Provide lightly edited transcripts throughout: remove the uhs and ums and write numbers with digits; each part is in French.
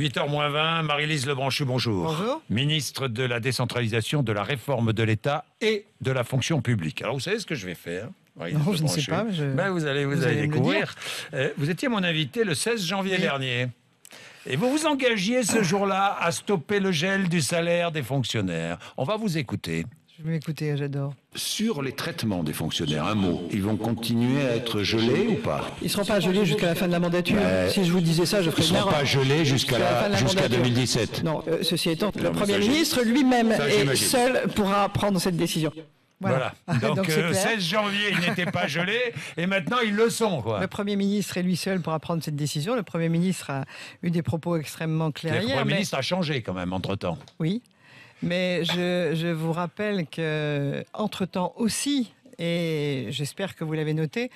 8h moins 20, Marie-Lise Lebranchu, bonjour. Bonjour. Ministre de la décentralisation, de la réforme de l'État et de la fonction publique. Alors, vous savez ce que je vais faire, Marie-Lise Non, je ne Lebranchu? sais pas. Mais Vous allez me le découvrir. Vous étiez mon invité le 16 janvier dernier. Et vous vous engagiez ce jour-là à stopper le gel du salaire des fonctionnaires. On va vous écouter. Je vais m'écouter, j'adore. Sur les traitements des fonctionnaires, un mot, ils vont continuer à être gelés ou pas? Ils ne seront pas gelés jusqu'à la fin de la mandature. Si je vous disais ça, je ferais Ils une ne seront erreur. pas gelés jusqu'à mandature. 2017. Non, ceci étant, le mais Premier ça, ministre lui-même ça, et j'imagine. seul pourra prendre cette décision. Voilà. Donc, c'est clair. 16 janvier, ils n'étaient pas gelés, et maintenant, ils le sont, quoi. Le Premier ministre et lui seul pourra prendre cette décision. Le Premier ministre a eu des propos extrêmement clairs Le hier. Premier ministre a changé, quand même, entre-temps. Oui, mais je vous rappelle qu'entre-temps aussi, et j'espère que vous l'avez noté,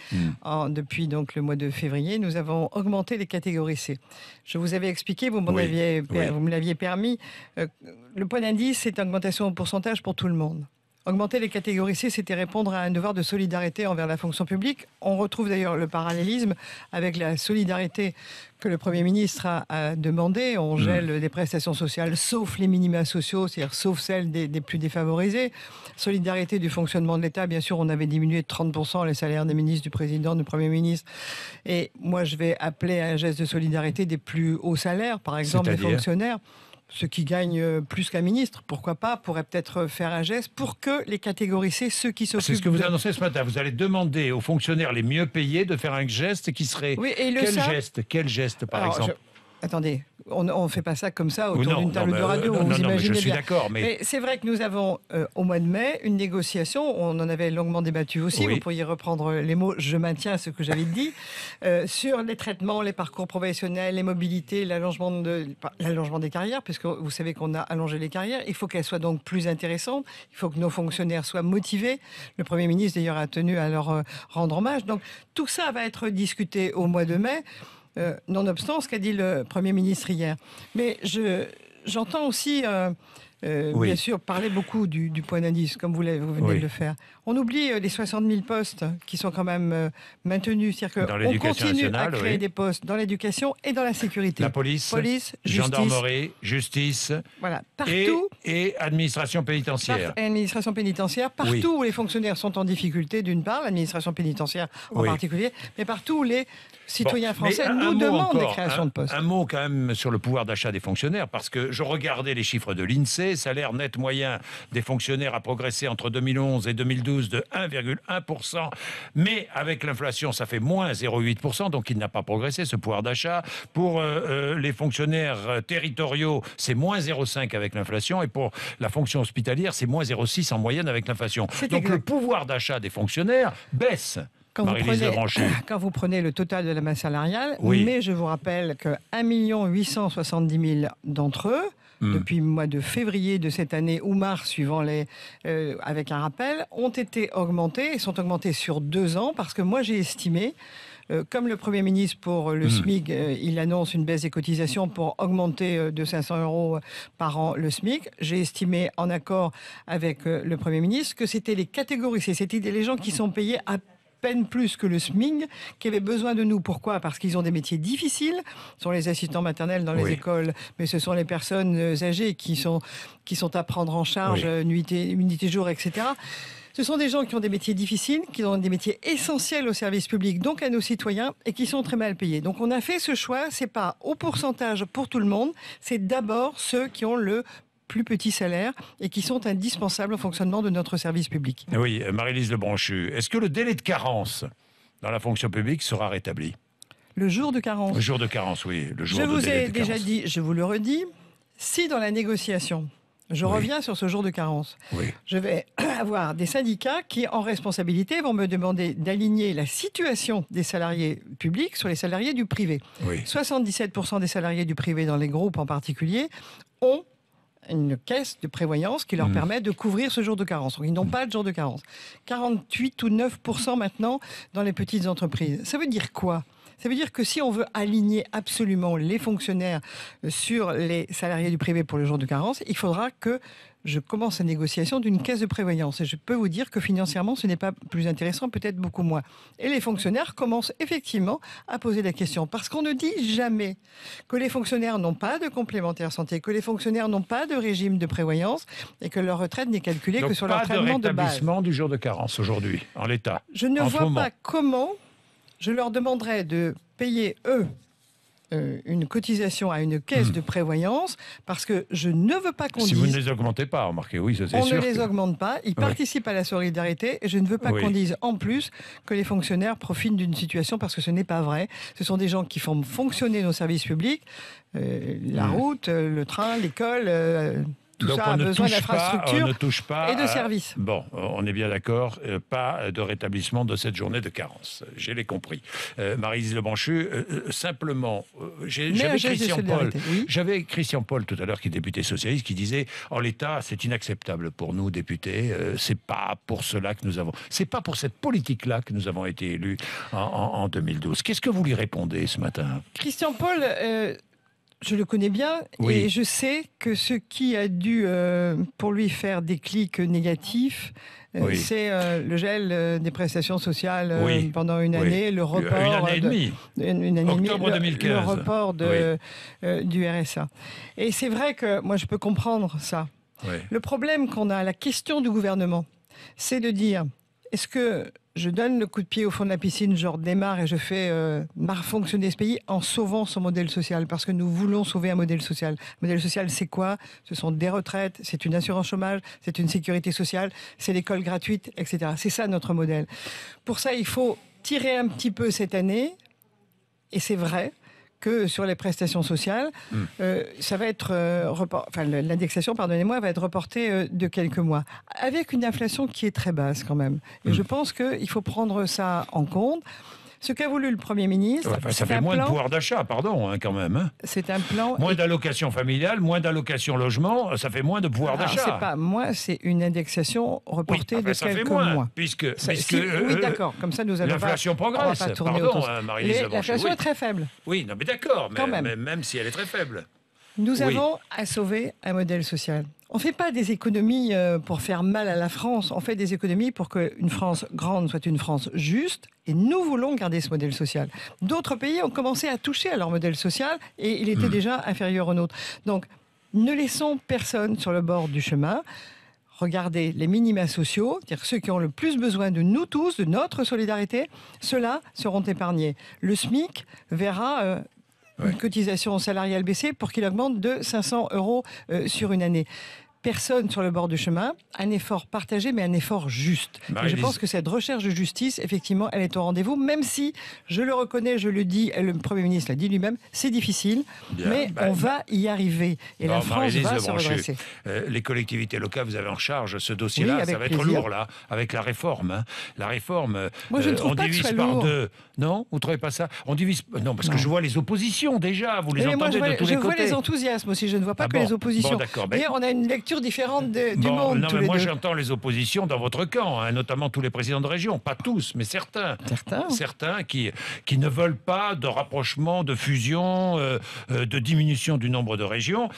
depuis donc le mois de février, nous avons augmenté les catégories C. Je vous avais expliqué, vous me l'aviez permis, le point d'indice, c'est une augmentation en pourcentage pour tout le monde. Augmenter les catégories C, c'était répondre à un devoir de solidarité envers la fonction publique. On retrouve d'ailleurs le parallélisme avec la solidarité que le Premier ministre a demandé. On gèle des prestations sociales, sauf les minima sociaux, c'est-à-dire sauf celles des plus défavorisés. Solidarité du fonctionnement de l'État, bien sûr, on avait diminué de 30% les salaires des ministres, du président, du Premier ministre. Et moi, je vais appeler à un geste de solidarité des plus hauts salaires, par exemple des fonctionnaires. Ceux qui gagnent plus qu'un ministre, pourquoi pas, pourraient peut-être faire un geste pour que les catégories C, ceux qui s'occupent... C'est ce que vous annoncez ce matin. Vous allez demander aux fonctionnaires les mieux payés de faire un geste qui serait... Oui, et Quel geste, par exemple Attendez, on ne fait pas ça comme ça autour d'une table de radio. Non, mais je suis d'accord. Mais c'est vrai que nous avons, au mois de mai, une négociation. On en avait longuement débattu aussi. Oui. Vous pourriez reprendre les mots. Je maintiens ce que j'avais dit. Sur les traitements, les parcours professionnels, les mobilités, l'allongement des carrières, puisque vous savez qu'on a allongé les carrières. Il faut qu'elles soient donc plus intéressantes. Il faut que nos fonctionnaires soient motivés. Le Premier ministre, d'ailleurs, a tenu à leur rendre hommage. Donc, tout ça va être discuté au mois de mai. Nonobstant ce qu'a dit le Premier ministre hier. Mais j'entends aussi, bien sûr, parler beaucoup du point d'indice, comme vous venez de le faire. On oublie les 60 000 postes qui sont quand même maintenus. C'est-à-dire qu'on continue à créer des postes dans l'éducation et dans la sécurité. La police justice, gendarmerie, justice, voilà, partout, et administration pénitentiaire. Administration pénitentiaire, partout où les fonctionnaires sont en difficulté, d'une part, l'administration pénitentiaire en particulier, mais partout où les citoyens français nous demandent des créations de postes. Un mot quand même sur le pouvoir d'achat des fonctionnaires, parce que je regardais les chiffres de l'INSEE, salaire net moyen des fonctionnaires a progressé entre 2011 et 2012 de 1,1%, mais avec l'inflation, ça fait moins 0,8%, donc il n'a pas progressé, ce pouvoir d'achat. Pour les fonctionnaires territoriaux, c'est moins 0,5 avec l'inflation, et pour la fonction hospitalière, c'est moins 0,6 en moyenne avec l'inflation. Donc le pouvoir d'achat des fonctionnaires baisse. Quand vous prenez le total de la masse salariale, mais je vous rappelle que 1 870 000 d'entre eux, depuis le mois de février de cette année ou mars, suivant avec un rappel, ont été augmentés et sont augmentés sur 2 ans, parce que moi j'ai estimé, comme le Premier ministre pour le SMIC, il annonce une baisse des cotisations pour augmenter de 500 € par an le SMIC. J'ai estimé, en accord avec le Premier ministre, que c'était les catégories, c'était les gens qui sont payés à peine plus que le SMIC, qui avaient besoin de nous. Pourquoi ? Parce qu'ils ont des métiers difficiles. Ce sont les assistants maternels dans les écoles, mais ce sont les personnes âgées qui sont à prendre en charge, nuit et jour, etc. Ce sont des gens qui ont des métiers difficiles, qui ont des métiers essentiels au service public, donc à nos citoyens, et qui sont très mal payés. Donc on a fait ce choix, c'est pas au pourcentage pour tout le monde, c'est d'abord ceux qui ont le plus petits salaires et qui sont indispensables au fonctionnement de notre service public. Oui, Marie-Lise Lebranchu, est-ce que le délai de carence dans la fonction publique sera rétabli ? Le jour de carence. Le jour de carence, oui. Le jour je de vous délai ai de déjà carence. dit, je vous le redis, si dans la négociation, je reviens sur ce jour de carence, je vais avoir des syndicats qui, en responsabilité, vont me demander d'aligner la situation des salariés publics sur les salariés du privé. 77% des salariés du privé, dans les groupes en particulier, ont une caisse de prévoyance qui leur permet de couvrir ce jour de carence. Donc, ils n'ont pas de jour de carence. 48 ou 9% maintenant dans les petites entreprises. Ça veut dire quoi ? Ça veut dire que si on veut aligner absolument les fonctionnaires sur les salariés du privé pour le jour de carence, il faudra que je commence la négociation d'une caisse de prévoyance. Et je peux vous dire que financièrement, ce n'est pas plus intéressant, peut-être beaucoup moins. Et les fonctionnaires commencent effectivement à poser la question. Parce qu'on ne dit jamais que les fonctionnaires n'ont pas de complémentaire santé, que les fonctionnaires n'ont pas de régime de prévoyance et que leur retraite n'est calculée que sur leur traitement de base. Pas de rétablissement du jour de carence aujourd'hui, en l'état. Je ne vois pas comment je leur demanderais de payer, eux, une cotisation à une caisse de prévoyance, parce que je ne veux pas qu'on dise... Si vous ne les augmentez pas, remarquez, oui, ça c'est sûr. On ne les augmente pas, ils participent à la solidarité, et je ne veux pas qu'on dise en plus que les fonctionnaires profitent d'une situation, parce que ce n'est pas vrai. Ce sont des gens qui font fonctionner nos services publics, la route, le train, l'école... Tout Donc ça a besoin d'infrastructures et de services. Bon, on est bien d'accord, pas de rétablissement de cette journée de carence. Je l'ai compris. Maryse Lebranchu, simplement, j'avais Christian Paul tout à l'heure, qui est député socialiste, qui disait en l'état, c'est inacceptable pour nous, députés. C'est pas pour cela que nous avons. C'est pas pour cette politique-là que nous avons été élus en 2012. Qu'est-ce que vous lui répondez ce matin? Christian Paul. Je le connais bien et je sais que ce qui a dû, pour lui, faire des clics négatifs, c'est le gel des prestations sociales pendant une année, le report... Une année et demie. Octobre 2015. Le report du RSA. Et c'est vrai que moi, je peux comprendre ça. Oui. Le problème qu'on a, la question du gouvernement, c'est de dire, est-ce que je donne le coup de pied au fond de la piscine, je redémarre et je fais fonctionner ce pays en sauvant son modèle social, parce que nous voulons sauver un modèle social. Le modèle social, c'est quoi? Ce sont des retraites, c'est une assurance chômage, c'est une sécurité sociale, c'est l'école gratuite, etc. C'est ça notre modèle. Pour ça, il faut tirer un petit peu cette année, et c'est vrai que sur les prestations sociales, ça va être l'indexation, pardonnez-moi, va être reportée de quelques mois, avec une inflation qui est très basse quand même. Et je pense qu'il faut prendre ça en compte. Ce qu'a voulu le Premier ministre... ça fait moins de pouvoir d'achat, pardon, quand même. Hein. C'est un plan... Moins d'allocations familiales, moins d'allocations logement, ça fait moins de pouvoir d'achat. C'est pas moins, c'est une indexation reportée de quelques mois. Puisque oui, d'accord, comme ça nous allons l'inflation progresse. L'inflation est très faible. Oui, non, mais d'accord, mais même si elle est très faible. Nous avons à sauver un modèle social. On ne fait pas des économies pour faire mal à la France, on fait des économies pour qu'une France grande soit une France juste, et nous voulons garder ce modèle social. D'autres pays ont commencé à toucher à leur modèle social, et il était déjà inférieur au nôtre. Donc, ne laissons personne sur le bord du chemin. Regardez les minima sociaux, c'est-à-dire ceux qui ont le plus besoin de nous tous, de notre solidarité, ceux-là seront épargnés. Le SMIC verra... une cotisation salariale baissée pour qu'il augmente de 500 € sur une année. Personne sur le bord du chemin, un effort partagé, mais un effort juste. Et je pense que cette recherche de justice, effectivement, elle est au rendez-vous, même si, je le reconnais, je le dis, le Premier ministre l'a dit lui-même, c'est difficile, mais on va y arriver. Et la France va se redresser. Les collectivités locales, vous avez en charge ce dossier-là, ça va être lourd, là, avec la réforme. Hein. La réforme, moi, je ne trouve on pas divise que ce soit par lourd. deux. Non, vous ne trouvez pas ça? On divise... Non, parce que je vois les oppositions, déjà, vous les entendez de tous les côtés. Je vois les enthousiasmes aussi, je ne vois pas que les oppositions. Et on a une lecture différente du monde. Non, mais moi j'entends les oppositions dans votre camp, hein, notamment tous les présidents de région, pas tous, mais certains. Certains qui ne veulent pas de rapprochement, de fusion, de diminution du nombre de régions.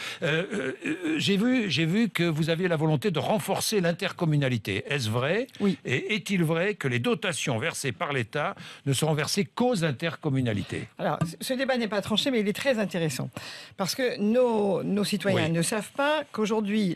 J'ai vu que vous aviez la volonté de renforcer l'intercommunalité. Est-ce vrai? Oui. Et est-il vrai que les dotations versées par l'État ne seront versées qu'aux intercommunalités? Alors, ce débat n'est pas tranché, mais il est très intéressant. Parce que nos citoyens ne savent pas qu'aujourd'hui,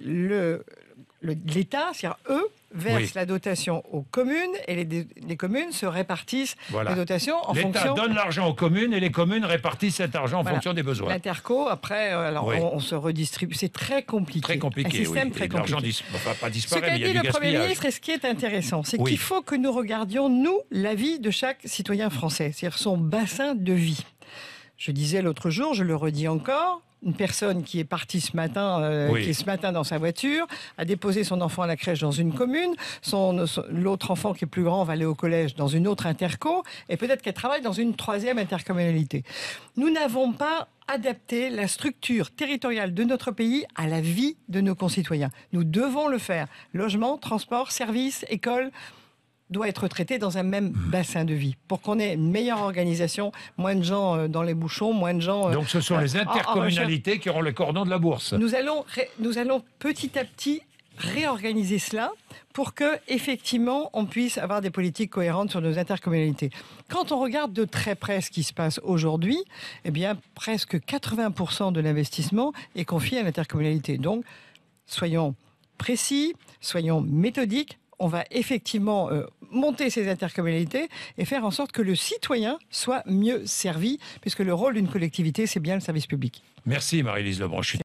l'État, c'est-à-dire eux, verse la dotation aux communes et les communes se répartissent les dotations en fonction... L'État donne l'argent aux communes et les communes répartissent cet argent en fonction des besoins. L'interco, après, on se redistribue. C'est très compliqué. Très compliqué, un système très compliqué. L'argent va pas disparaître, mais il y a du gaspillage. Ce qu'a dit le Premier ministre, et ce qui est intéressant, c'est qu'il faut que nous regardions, nous, la vie de chaque citoyen français, c'est-à-dire son bassin de vie. Je disais l'autre jour, je le redis encore... Une personne qui est partie ce matin, qui est ce matin dans sa voiture, a déposé son enfant à la crèche dans une commune, l'autre enfant qui est plus grand va aller au collège dans une autre interco, et peut-être qu'elle travaille dans une troisième intercommunalité. Nous n'avons pas adapté la structure territoriale de notre pays à la vie de nos concitoyens. Nous devons le faire. Logement, transport, services, école... doit être traité dans un même bassin de vie pour qu'on ait une meilleure organisation, moins de gens dans les bouchons, moins de gens... Donc ce sont les intercommunalités qui auront le cordon de la bourse. Nous allons petit à petit réorganiser cela pour que effectivement on puisse avoir des politiques cohérentes sur nos intercommunalités. Quand on regarde de très près ce qui se passe aujourd'hui, eh bien presque 80% de l'investissement est confié à l'intercommunalité. Donc soyons précis, soyons méthodiques. On va effectivement monter ces intercommunalités et faire en sorte que le citoyen soit mieux servi, puisque le rôle d'une collectivité, c'est bien le service public. Merci Marie-Lise Lebranchu.